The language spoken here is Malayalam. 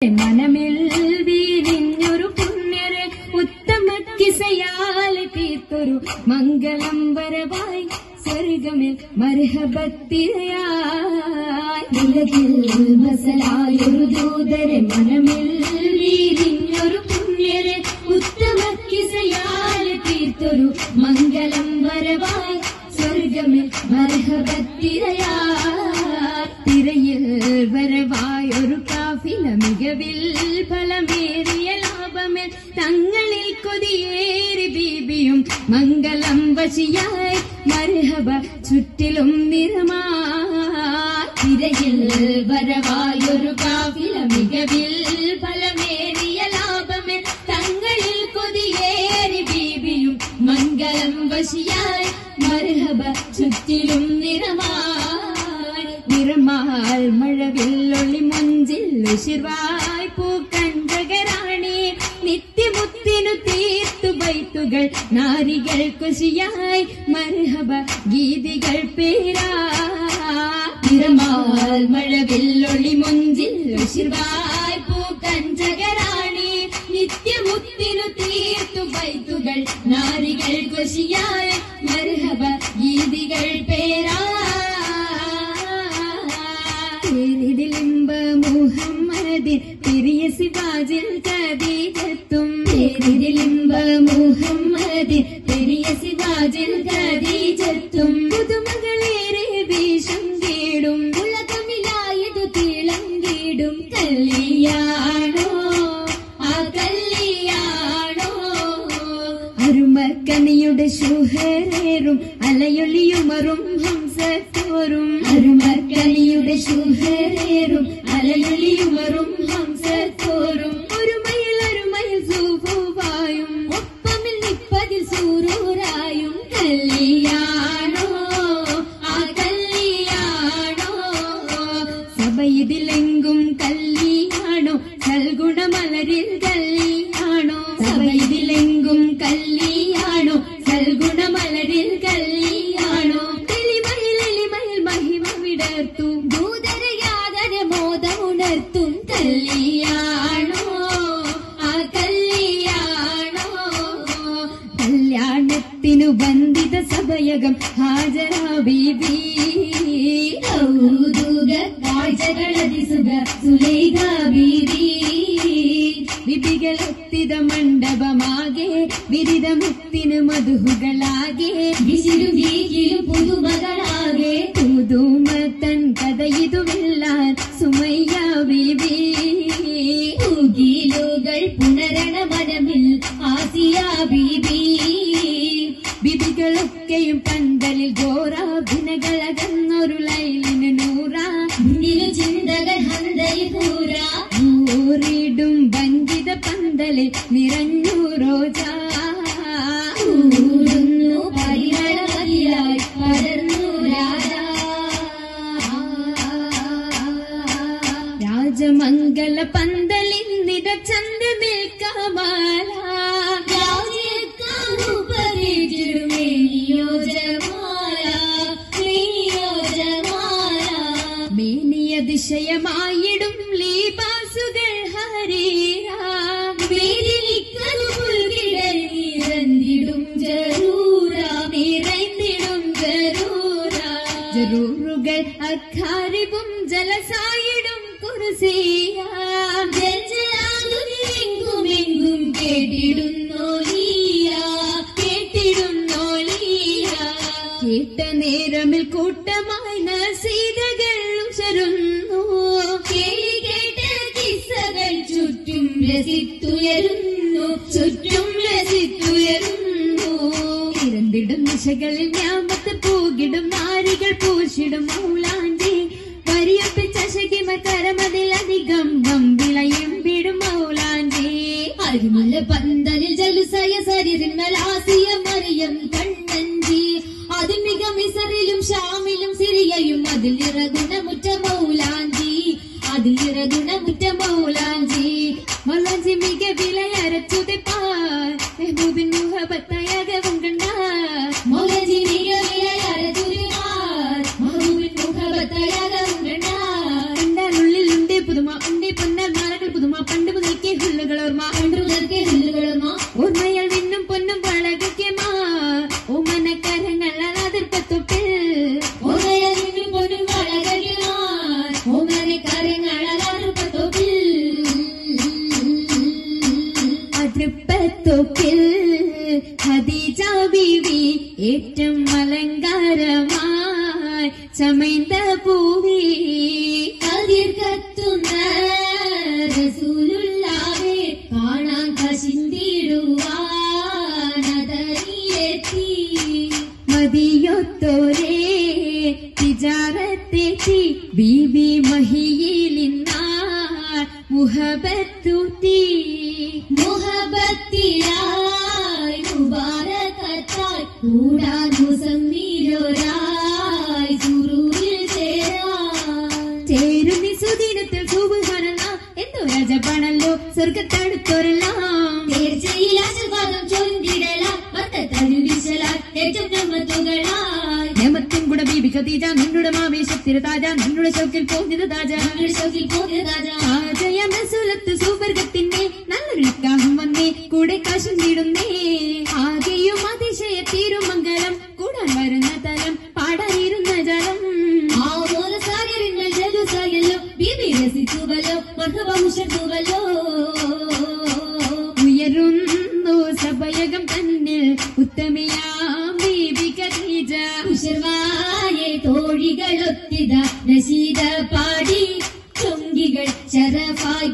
മനമിൽ വീരിഞ്ഞൊരു പുണ്യരെ ഉത്തമ കിസയാൽ തീർത്തൊരു മംഗളം വരവായി സ്വർഗമിൽ മർഹബത്തിരയായി മസലായൊരു ദൂതരെ മനമിൽ വീരിഞ്ഞൊരു പുണ്യരെ ഉത്തമ കിസയാൽ തീർത്തൊരു മംഗളം വരവായി സ്വർഗമിൽ മർഹബത്തിരയായി തിരയിൽ വരവായൊരു കാഫില മികവിൽ ഫലമേറിയ ലാഭമേൽ തങ്ങളിൽ കൊതിയേറി ബീബിയും മംഗളം വശിയായി മർഹബ ചുറ്റിലും നിറമായി തിരയിൽ വരവായൊരു കാഫില മികവിൽ ഫലമേറിയ ലാഭമേൽ തങ്ങളിൽ കൊതിയേറി ബീബിയും മംഗളം വശിയായി മർഹബ ചുറ്റിലും നിറമായി നിറമാൽ മഴവില്ലൊളി മുഞ്ചിൽ ഉശിർവായ് പൂക്കഞ്ചകരാണി നിത്യമുത്തിനു തീർത്തു ബൈത്തുകൾ നാരികൾ കുശിയായി മർഹബ ഗീതികൾ പേരാ നിറമാൽ മഴവില്ലൊളി മുഞ്ചിൽ ഉശിർവായ് പൂക്കഞ്ചകരാണി നിത്യമുത്തിനു തീർത്തു ബൈത്തുകൾ നാരികൾ കുശിയായി മർഹബ ഗീതികൾ പേരാ മുഹമ്മദിൻ പ്രിയ സിവാജിൽ ഖദീജത്തും പേരിലിംബ മുഹമ്മദിൻ പ്രിയ സിവാജിൽ ഖദീജത്തും പുതുമകളേറെ വീശം കേടും ഉലകമിലായതു തിളങ്ങിടും കല്യാണോ ആ കല്യാണോ അരുമക്കനിയുടെ ശുഹരേറും അലയൊലിയുമറും ഹംസത്തോറും അരുമക്കനിയുടെ ശുഹരേറും അലയൊലിയുമറും ഹംസത്തോറും ഒരു മയിൽ സൂഫുവായും ഒപ്പമിൽ നിപ്പതിൽ സൂരൂരായും കല്യാണോ ആ കല്യാണോ സഭയിതിലെങ്കും കല്യാണോ സൽഗുണമലരിൽ കല്യാണോ സഭയിതിലെങ്കും കല്യാണോ സൽഗുണമലരിൽ കല്യാണോ എളിമയിൽ മഹിമ വിടർത്തും ദൂതരയാതര മോദമുണർത്തും കല്യാണോ ആ കല്യാണോ കല്യാണത്തിനു ബന്ധിത സഭയകം ഹാജരാ ബീബി ഔദുക കാഴ്ചകളതിസുക സുലൈഖ ബീബി വിധികളെത്തിത മണ്ഡപമാകെ വിരിതമുത്തിനു മധുഹുകളാകെ വിശിരു വീകിലും പുതുമകളാകെ പുതുമത്തൻ കഥയിതുവെല്ലാൻ സുമയ്യ ബീബി ൂകൾ പുനരണ മനമിൽ ആസിയ ബീബി വിധികളൊക്കെയും പന്തലിൽ ഘോരാഭിനകളകന്നൊരു ലൈലിന് നൂറാ മുന്നിലു ചിന്തകൾ ഹന്തയിൽ പൂരാ ൂറിടും വഞ്ചിത പന്തലിൽ നിറഞ്ഞു റോജാ ൂടുന്നു പരിമളമതിലായി പടർന്നു രാജാ രാജമംഗല പന്തലിന്നിത ചന്ദ്രമേൽ കമാല മേനിയ ദിശയമായിടും ലീബാസുകൾ ഹരീരാണ്ടിടും ജറൂറുകൾ അഖാരിബും ജലസായിടും കുർസിയെങ്കുമെങ്കും കേട്ടിടുന്നോലിയ കേട്ട നേരമിൽ കൂട്ടമായി നസീതകൾ ഉശരുന്നു കേട്ട കിസ്സകൾ ചുറ്റും രസിത്തുയരുന്നു ഇരണ്ടിടും ദിശകളിൽ ഞാമത്ത് പൂകിടും നാരികൾ പൂശിടും മൗലാഞ്ചി വരിയൊപ്പി ചശകിമ കരമതിലധികം വമ്പിളയും വിടും മൗലാഞ്ചി അരിമല പന്തലിൽ ജലുസയ സരിറിന്മലാസിയ മറിയം കണ്ണഞ്ചി അതിമിക മിസറിലും ഷാമിലും സിറിയയും അതിൽ ഇറഗുണമുറ്റ മൗലാഞ്ചി മൗലാഞ്ചി മിക വിലയരച്ചുതെപ്പാൻ മെഹബൂബിൻ മുഹബത്തയകവും കണ്ട മൗലാഞ്ചി മിക വിലയരച്ചുതെപ്പാൻ മെഹബൂബിൻ മുഹബത്തയകവും കണ്ട പുതുമ ഉണ്ടേ പൊന്നാൽ നാരകൾ പുതുമ ഏറ്റവും അലങ്കാരമായി ചമൈന്ത പൂവി കതിർ കത്തുന്ന റസൂലുള്ളാഹെ കാണാൻ കശിന്തിടുവാനതറിയെത്തി മദിയൊത്തോരേ തിജാറത്തെത്തി ബീബി മഹിയിലിന്നാൾ മുഹബത്തുത്തി മുഹബത്തിലായി മുബാരകത്തായി കൂടാൻ മുസമ്മിലോരായി സുറൂരിൽ ചേരുന്നി സുദിനത്തിൽ സുബ്ഹാനല്ലാഹ് എന്തോ രാജപാണല്ലോ സ്വർഗത്തടുത്തോരെല്ലാം തീർച്ചയിൽ ആശീർവാദം ചൊല്ലിടലാം മത്തതഴുവിശലായി ഏറ്റവും നമ്മത്തുകളായി നെമത്തിൻ കൂടെ ബീബി ഖദീജ നിന്നുടെ മാവേശത്തിര താജ നിന്നുടെ ഷൗക്കിൽ പോന്നിത താജ ആജയ റസൂലത്ത് സുവർഗത്തിന്റെ നല്ലൊരു നിക്കാഹം വന്നേ കൂടെ കാശും നീടുന്നേ ആകെയും അതിശയ തിരുമംഗലം കൂടാൻ വരുന്ന തലം പാടാനിരുന്ന ജലം ആവോല സാഗരങ്ങൾ ജലുസായല്ലോ ബീബി രസിച്ചുവല്ലോ മർഹബമുഷത്തുവല്ലോ ഉയരുന്നു സഭയകം തന്നിൽ ഉത്തമയാം ബീബി ഖദീജ ഉഷർവായെ തോഴികളൊത്തിത നശീദ പാടി ചൊങ്കികൾ ശരഫായി